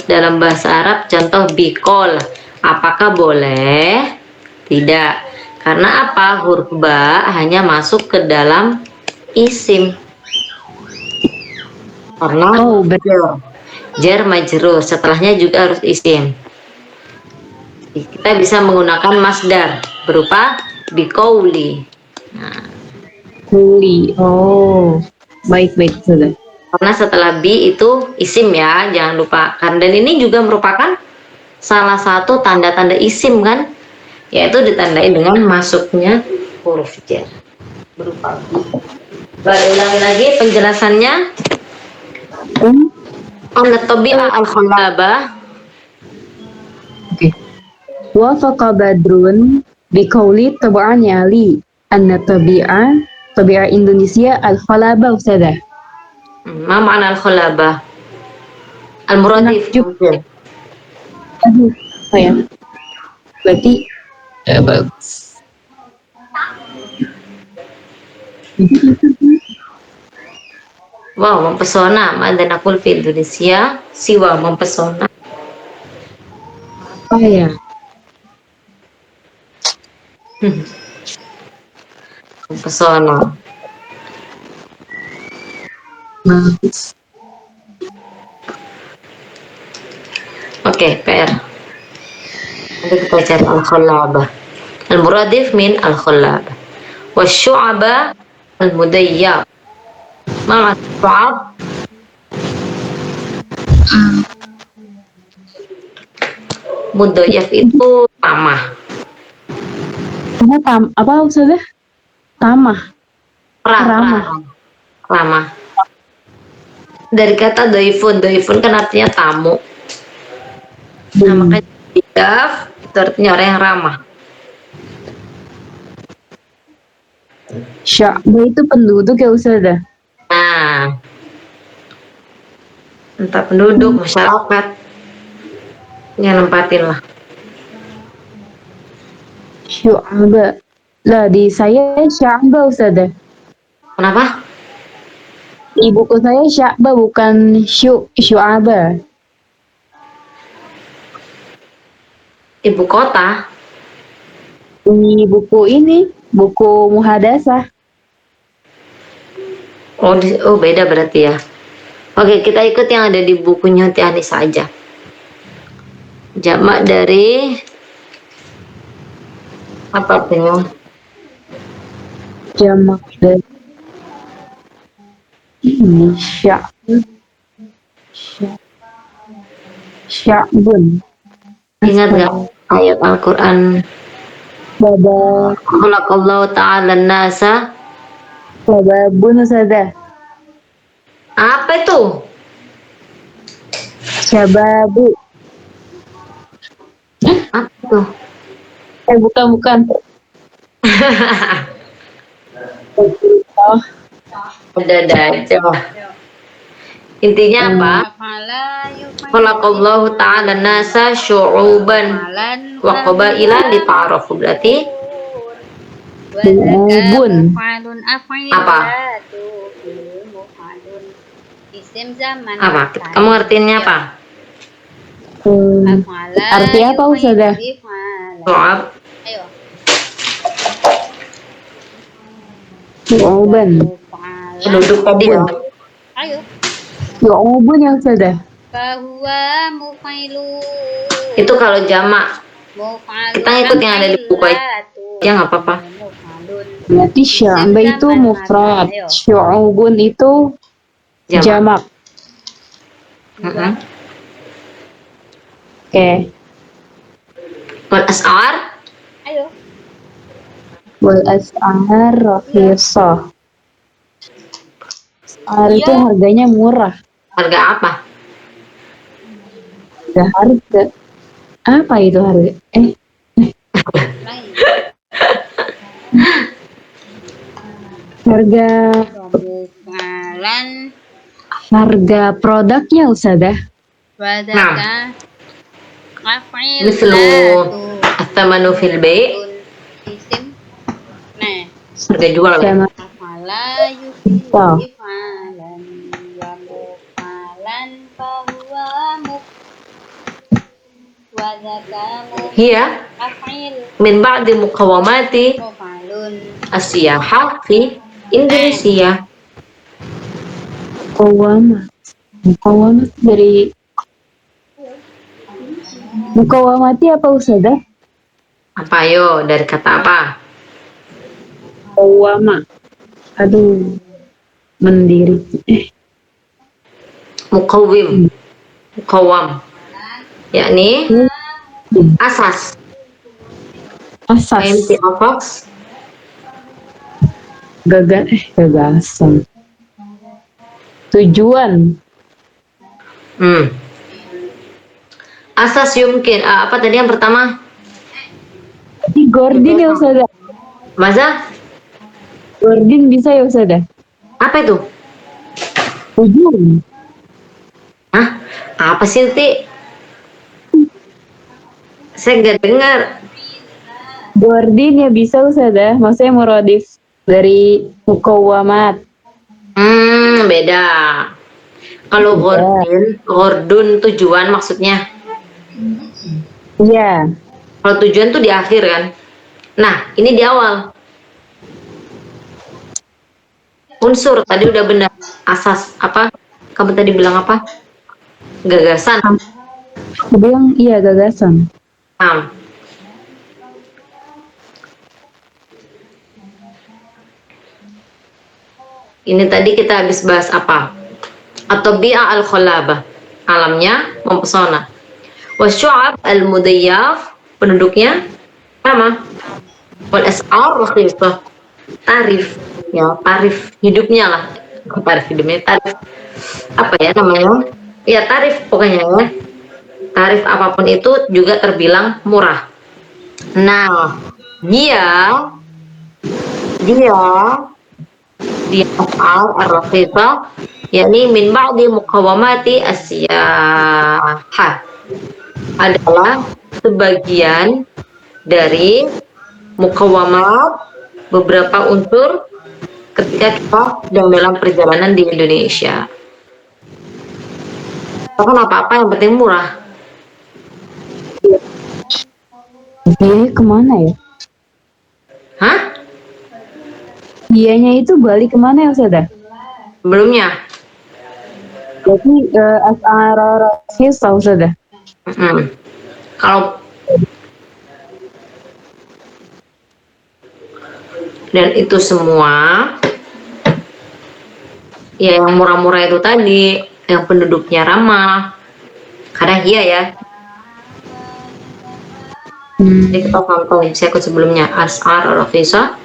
dalam bahasa Arab, contoh bikol, apakah boleh? Tidak. Karena apa? Huruf ba hanya masuk ke dalam isim. Karena jar majrur, setelahnya juga harus isim. Kita bisa menggunakan masdar berupa bikauli. Kuli. Oh, baik sudah. Karena setelah bi itu isim ya, jangan lupa. Dan ini juga merupakan salah satu tanda-tanda isim kan, yaitu ditandai dengan masuknya huruf jar berupa bi. Ulangi lagi penjelasannya. An-tabi'ah al-khallabah. Oke. Wafaqa Badrun biqauli tab'ani Ali anna tabi'ah Indonesia al-khallabah Ustazah. Ma ma'na al-khallabah? Al-muradif. Aduh, ya. Berarti bagus. Wow, mempesona. Dan aku di Indonesia, siwa mempesona. Oh ya. Mempesona. Bagus. Oke, PR. Nanti kita cari al-khallabah. Al-muradif min al-khallabah. Wasyu'aba al-mudayyab. Ma syu'ab? Mudayyab itu tamah. Apa Ustazah? Tamah. Ramah. Dari kata doifun kan artinya tamu. Nah, makanya didaf itu artinya orang yang ramah. Sya'bah itu penduduk ya Ustazah? Nah, entah penduduk, masyarakat, yang nempatin lah. Syu'aba. Lah di saya Sya'bah Ustazah. Kenapa? Di buku saya Sya'bah bukan Syu'aba. Ibu kota. Di buku ini, buku Muhadasah. Oh, beda berarti ya. Oke, kita ikut yang ada di bukunya Tiani saja. Jamak dari apa artinya? Jamak dari Sya, sya, sya'bun. Ingat nggak ayat Al-Quran? Baba, Khalaqallahu ta'ala nasa. babun Ustazah. Apa itu? Syababu. Apa itu? Bukan. Oh, Ada aja. Intinya apa? Afala yuf'alu Khalaqallahu ta'ala nasa syu'uban amalan wa qabailan lita'arafu. Berarti Bun. muf'alun Apa? muf'alun isim zaman apa? Kamu ngertiinnya apa? Arti apa Ustazah? Soal Ayo. Syu'uban. penduduk tadi ya. Ayo. Syu'ubun ya Ustazah. Fahuwa muf'ilun. Itu kalau jamak. Muf'alun Kita ngikut yang ada di buku aja. Ya nggak apa-apa. Muf'alun. Berarti sya'ba itu mufrad. Syu'ubun itu jamak. Mm-mm. Oke. Wal as'ar Ayo. Wal as'ar rakhisah. As'ar itu harganya murah. harga apa? Harga. Apa itu harga? Lain. Harga Muf'alan harga produknya Ustazah. wadaka af'il Mislu latu. athamanu fil bai', Isim. Nah. harga jual kan? Sama Afala Oh. yufi'alan wa muf'alan fahuwa wadaka Hiya af'il min ba'di muqawamati muf'alun. as-siyaha fi Indonesia. Mukawamat dari mukawamati apa Ustazah? Apa yo? Dari kata apa? Mukawama. Aduh. Mendiri. Muqawwim, muqawwam, yakni asas. Asas. Inti asas. Gagasan. Tujuan. Asas yumkin. Apa tadi yang pertama? Ini Gordin ya Ustazah. Masa? Gordin bisa ya Ustazah. Apa itu? Tujuan. Hah? Apa sih, Ti? Saya nggak dengar. Gordin ya bisa Ustazah. Maksudnya muradif dari mukawamat. Beda. Kalau gordun tujuan maksudnya. Iya. Kalau tujuan tuh di akhir kan. Nah, ini di awal. Unsur tadi udah benar. Asas apa? Kamu tadi bilang apa? Gagasan. Aku bilang iya gagasan. Ini tadi kita habis bahas apa? At-tabi'ah al-khalabah. Alamnya mempesona. Wasyu'ab al-mudayyaf. Penduduknya sama. Wal as'ar rakhifah. Tarif. Ya, tarif hidupnya lah. Tarif hidupnya, tarif. Apa ya namanya? Ya, tarif pokoknya ya. Tarif apapun itu juga terbilang murah. Nah, dia af'al ar-rakhifah yakni min ba'di muqawamati as-siyahah adalah sebagian dari muqawamat beberapa unsur ketika kita sedang dalam perjalanan di Indonesia. Bahkan apa-apa yang penting murah. Dia kemana ya? Hah? Dianya itu balik kemana ya Ustazah? Sebelumnya? Jadi as'ara rakhisah Ustazah. Kalau dan itu semua Ya yang murah-murah itu tadi, yang penduduknya ramah. Kadang iya ya. Jadi kita paham saya ikut sebelumnya as'ar rafisa.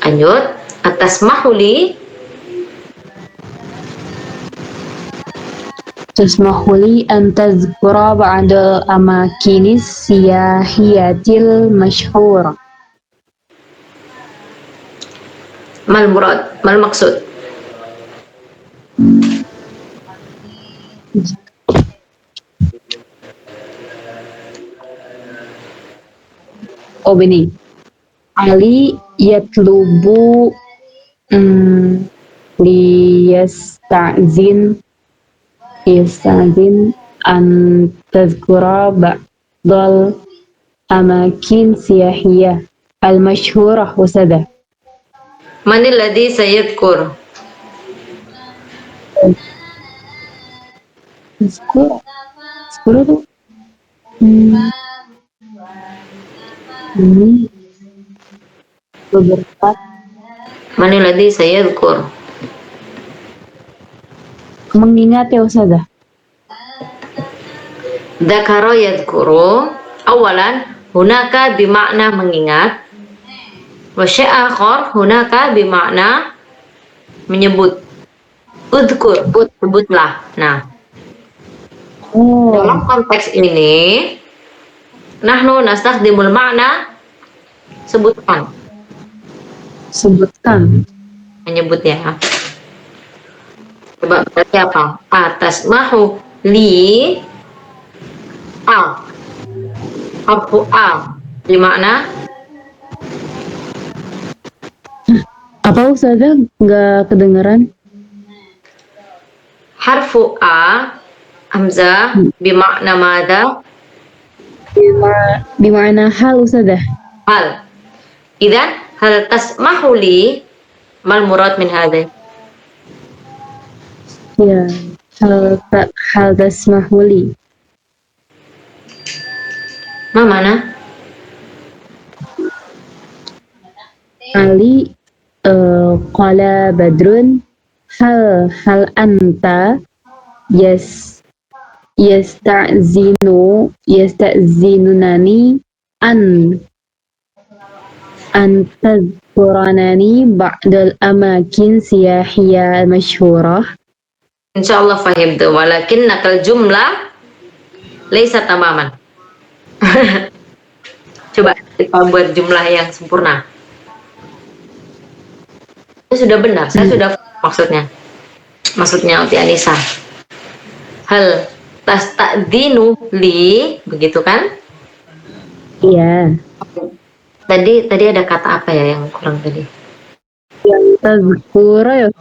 Lanjut, atas mahuli. تسمح لي أن تذكر بعض الأماكن السياحية المشهورة. Mal murad, mal maksud. Oh ini, Ali yatlubu liyasta'zin an tadhkura ba'dal amakin siyahiyah al-mashhurah wasada. Manil ladzi sayadkur. Tadhkura tuh ini beberapa Manil ladzi sayadkur. mengingat ya Ustazah. Dzakara yadhkuru. Awalan, hunaka bimakna mengingat. Wa syai' akhar hunaka bimakna menyebut. Udhkur, sebutlah. Nah, dalam konteks ini nahnu nastakhdimul makna sebutkan. Menyebut ya. Coba berarti apa? Atas mahu li harfu di makna Apa Ustazah? Nggak kedengeran? harfu hamzah bimakna mada Bimana hal Ustazah? hal. Idzan hal tasmahu li mal murad min hadha? Ya, hal tasmahuli. Ma mana? Ali qala Badrun hal anta yasta'zinunani an tadhkuranani ba'dal amakin siyahiyah masyhurah. Insyaallah fahimtu, walakin nakal jumlah laisa tamaman. Coba kita buat jumlah yang sempurna. Itu sudah benar, saya sudah maksudnya. Maksudnya Uti Anissa. Hal tasta'dinu li, begitu kan? Iya. Tadi ada kata apa ya yang kurang tadi? Yang tazkura ya.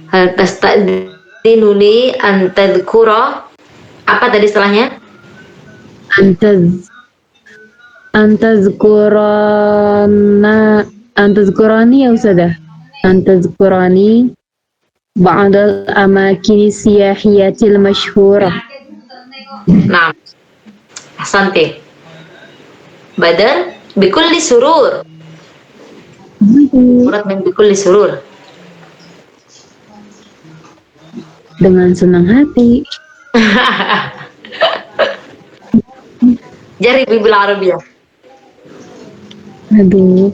Hal tasta'dinu li an tadhkura. Apa tadi setelahnya? Antazkurani ya Ustazah. Antazkurani ba'dal amakin siyahiyatil masyhurah. Nah, ahsanti. Badar bikulli surur. Murad min bikulli surur. Dengan senang hati. Jari bil Arabiyah. Aduh.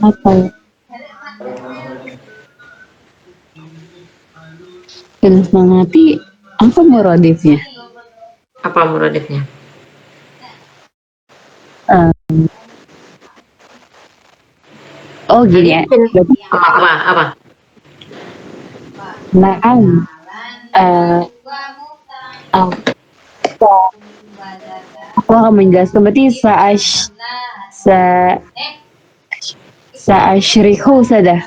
Apa ya? Dengan senang hati, apa muradifnya? Apa muradifnya? Oh gini ya. Apa? Naam. Aku akan menjelaskan berarti sa'ashrihu sadah.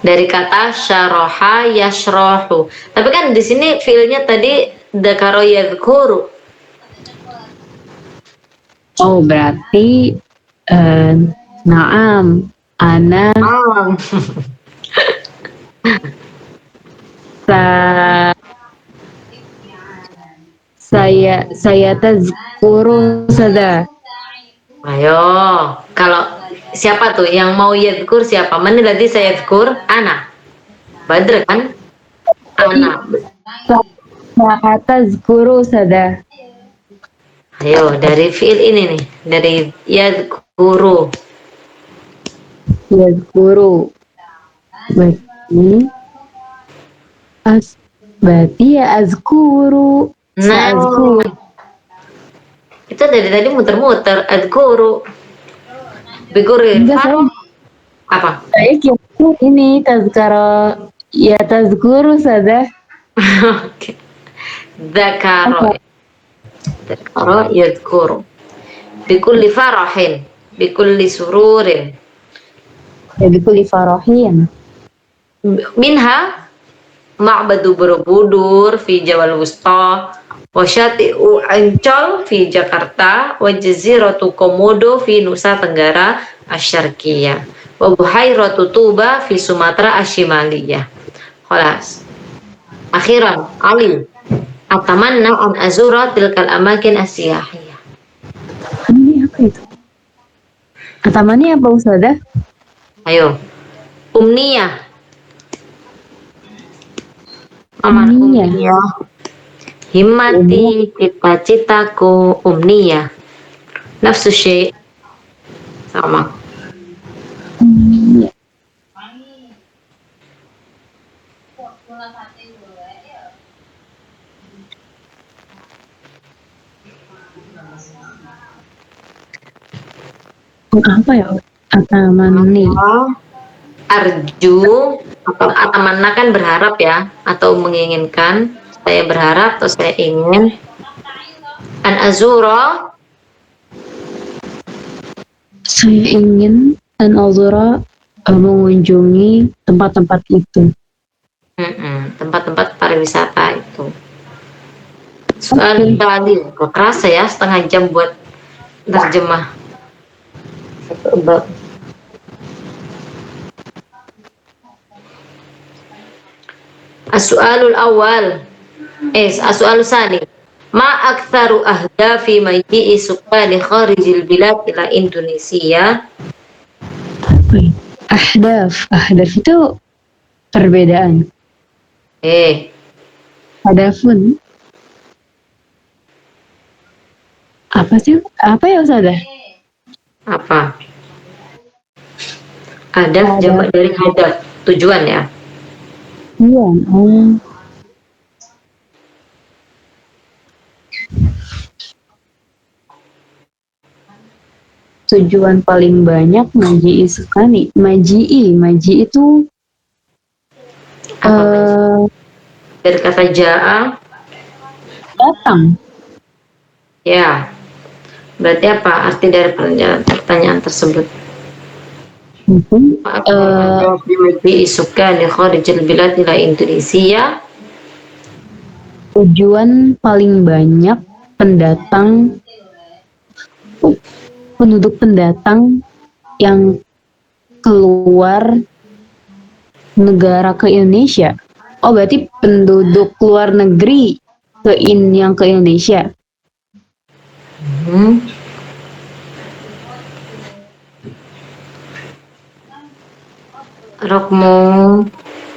Dari kata syaraha yashrahu. Tapi kan di sini fiilnya tadi dzakara yadhkuru. Oh berarti naam ana saya tazkuru sada. Ayo, kalau siapa tuh yang mau yadkur siapa? Mana tadi saya yadkur? Ana. Badr kan? Ana. Saya tazkuru sada. Ayo, dari fiil ini nih. Dari yadkuru. Yazkuru. Berarti ya azkuru. Nah, Sa'azkuru. itu dari tadi muter-muter. Adkuru. Bigurin. Enggak, Apa? saya kira ini tazkara ya tazkuru sada. Oke. Dzakaro. Dzakaro yadkuru. Bikulli farahin. Bikulli sururin. Ya bikulli farahin. Minha Ma'badu Borobudur fi Jawal Wusta wa Syati'u Ancol fi Jakarta wa Jaziratu Komodo fi Nusa Tenggara Asyarkiyah wa Buhairatu Tuba fi Sumatera Ashimaliyah. Khalas. Akhiran Ali atamanna an azura tilkal amakin asyahiyah. Ini apa itu? Atamani apa Ustazah? Ayo. Umniyah. Aman Umniyah. umniyah. Himmati, cita-citaku, umniyah. Nafsu syai' sama. Ya. Apa ya? Atamani. Arju atau atamanna kan berharap ya, atau menginginkan. Saya berharap atau saya ingin. An azura, Saya ingin dan azura mengunjungi tempat-tempat itu. tempat-tempat pariwisata itu. Soal tadi kok kerasa ya setengah jam buat terjemah satu bab. As-su'alul awal as-su'alu sani ma aktsaru ahdafi maji'i sukkani kharijil bilad ila Indonesia. Ahdaf itu perbedaan. Hadafun apa sih? Apa ya Ustazah? Apa? Hadaf jamak dari hadaf, tujuan ya. Iya. Tujuan paling banyak maji'i sukani. Maji itu Dari kata ja'a datang. ya. Berarti apa arti dari pertanyaan tersebut? Mungkin Isukan di kharijil bilad ila Indonesia. tujuan paling banyak penduduk pendatang yang keluar negara ke Indonesia. Oh, berarti penduduk luar negeri yang ke Indonesia. Rokmu,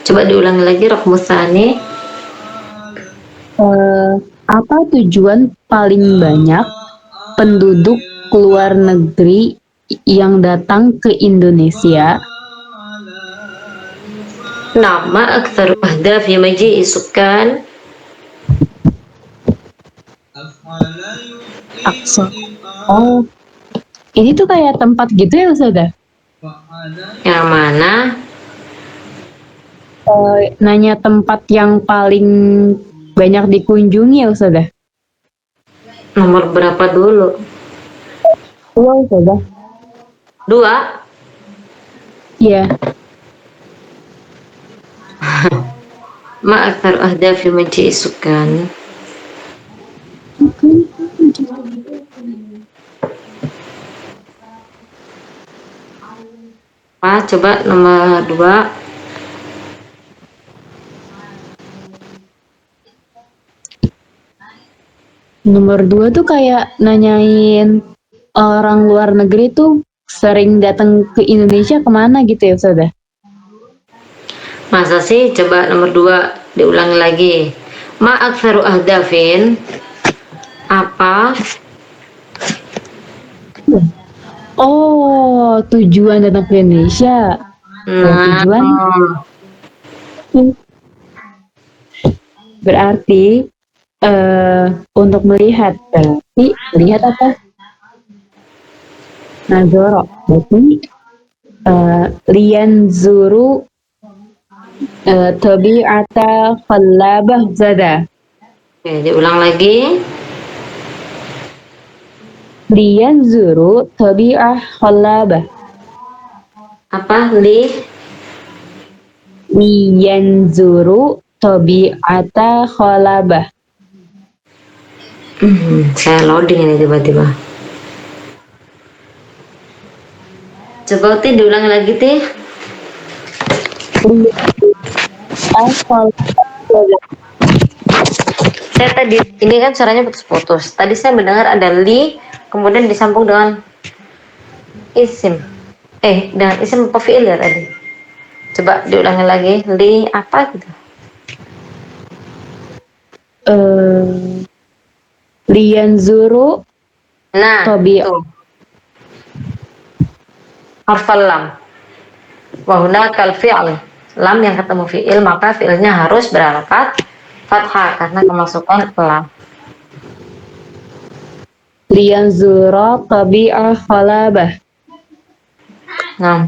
coba diulangi lagi rokmu sani. Apa tujuan paling banyak penduduk luar negeri yang datang ke Indonesia? Nama aktsar ahdafi maji'i sukan. Aqsa. Oh, ini tuh kayak tempat gitu ya Ustazah? Yang mana? Nanya tempat yang paling banyak dikunjungi ya Ustazah? Nomor berapa dulu? Iya Ustazah. 2. Iya. Ma aktsar ahdafi maji'i sukan. Coba nomor 2. Nomor 2 tuh kayak nanyain orang luar negeri tuh sering datang ke Indonesia kemana gitu ya Ustazah? Masa sih? Coba nomor 2 diulangi lagi. Ma aktsaru ahdafin, apa Oh, tujuan datang ke Indonesia. Oh, nah tujuan berarti untuk melihat. Berarti melihat apa? Nazoro. Berarti lian zuru tabi'ata khallabah zada. Oke, diulang lagi. Lian zuru tabi'ah khallabah. Apa li? Lian zuru tabi'ata khallabah. Saya loading ini tiba-tiba. Coba Uti diulangi lagi Ti. Saya tadi ini kan suaranya putus-putus. Tadi saya mendengar ada li, kemudian disambung dengan isim. Dengan isim apa fi'il ya tadi? Coba diulangi lagi. Li apa gitu? Lian zuru Nah, tabi'ah. tuh. Harfal lam. Wa hunakal fi'l. Lam yang ketemu fi'il, maka fi'ilnya harus berharakat fathah karena kemasukan lam. Lian zura tabi'ah khallabah. Nah.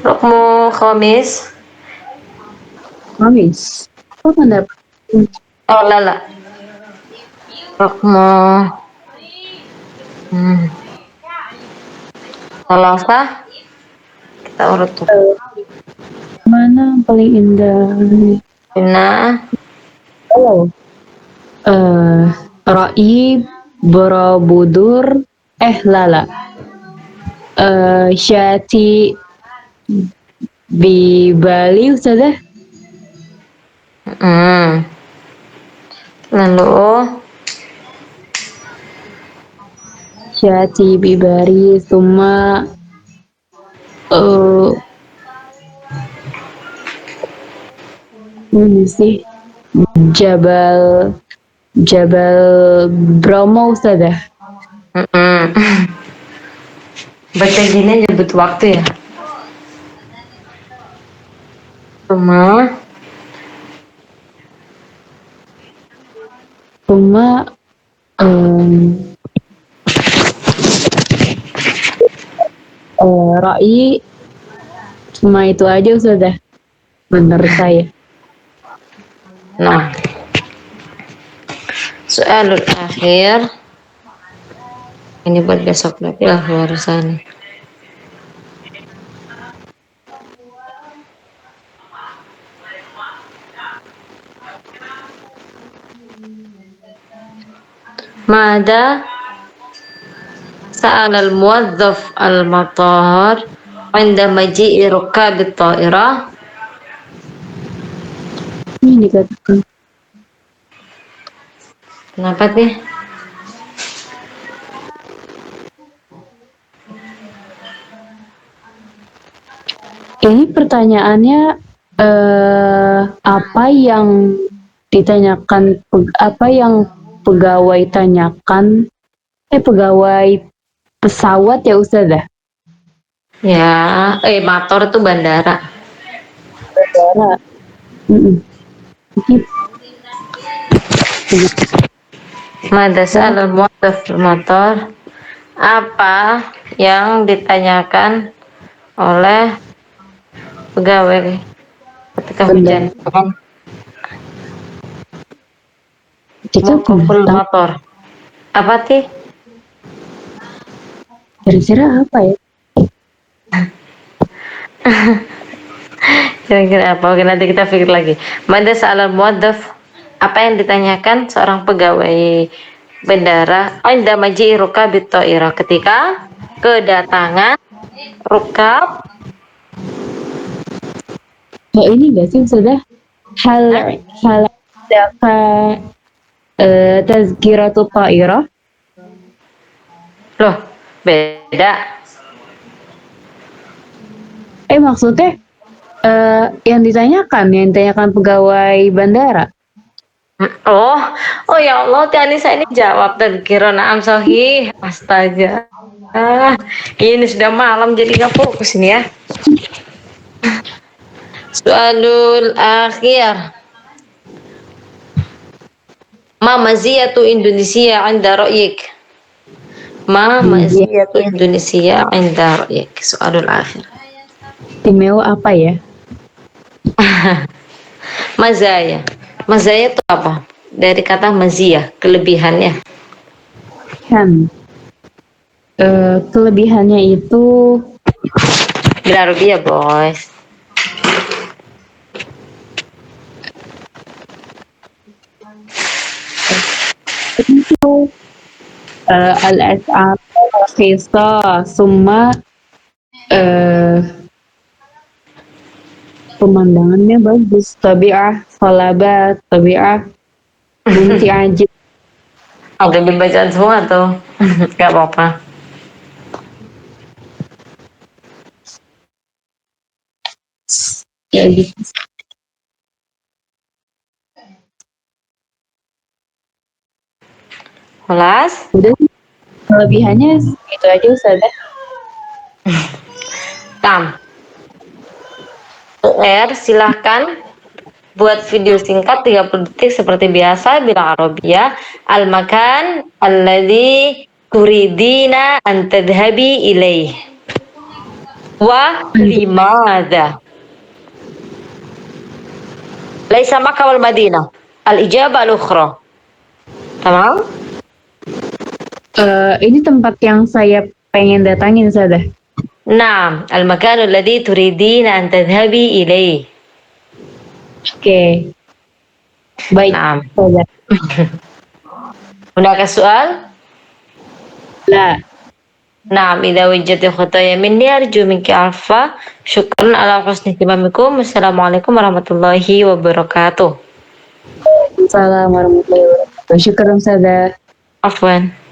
Rukmu khamis. Kamis. Apa pendapat? Oh lala. Rukmu salasah. Kita urut tuh. Mana yang paling indah? Inna Oh. Raib, Borobudur, lala. Syati Bibali Ustazah. lalu Syati Bibari Suma ini sih Jabal Bromo Ustazah. baca gini aja butuh waktu ya. Suma Rai cuma itu aja Ustazah menurut saya. Nah, soalul akhir ini buat besok lagi lah barusan. Mada sa'al al-muwazzaf al-matar 'inda maji'i rukab at-ta'irah. Ini dikatakan Kenapa nih? ini pertanyaannya apa yang ditanyakan, apa yang pegawai tanyakan, pegawai pesawat ya Ustazah? Ya, motor itu bandara. Bandara. Mada sa'al al-muwazzaf al-matar, apa yang ditanyakan oleh pegawai ketika hujan? Ketika Kumpul motor. Apa sih? Kira-kira apa ya? Kira-kira apa? Oke, nanti kita pikir lagi. Mada sa'al al-muwazzaf, apa yang ditanyakan seorang pegawai bandara inda maji'i rukabit ta'irah, ketika kedatangan rukab. Oh ini gak sih Ustazah? Hal Tazkiratul Ta'irah. Loh, beda. Maksudnya yang ditanyakan pegawai bandara. Oh, oh ya Allah, Teh Anissa ini jawab tadzkirah. Naam sahih. Astaga. Ini sudah malam jadi nggak fokus ini ya. Soalul akhir. Ma maziyatu Indonesia 'inda ra'yik? Ma Gizi maziyatu Indonesia 'inda ra'yik? Soalul akhir. istimewa apa ya? Mazaya. Mazaya itu apa? Dari kata maziyah, kelebihannya. Kelebihannya itu Berarti ya, boys. al-as'ar rakhisa summa eh, pemandangannya bagus, tabi'ah salabat, tabi'ah binti ajib. Udah dibacaan semua tuh. Gak apa-apa. Ya gitu. Kelas? Udah kelebihannya itu aja Ustazah. Tam. Silahkan buat video singkat 30 detik seperti biasa bilang Arabia. Al-makan alladhi turidina an tadhhabi ilaih. Wa limadha. Laisa Makkah wal Madinah. Al-ijabah al-ukhra. Tamam? Ini tempat yang saya pengen datangin Ustazah. Naam, al-makan alladhi turidina an tadhhabi ilaih. Oke. Baik, Naam. Ustazah. Hunaka soal? Lah, نعم إذا وجدت خطايا مني أرجو منك عفو شكرا على حسن اهتمامكم السلام عليكم ورحمة الله وبركاته Assalamualaikum warahmatullahi wabarakatuh. Syukur Ustazah. عفوا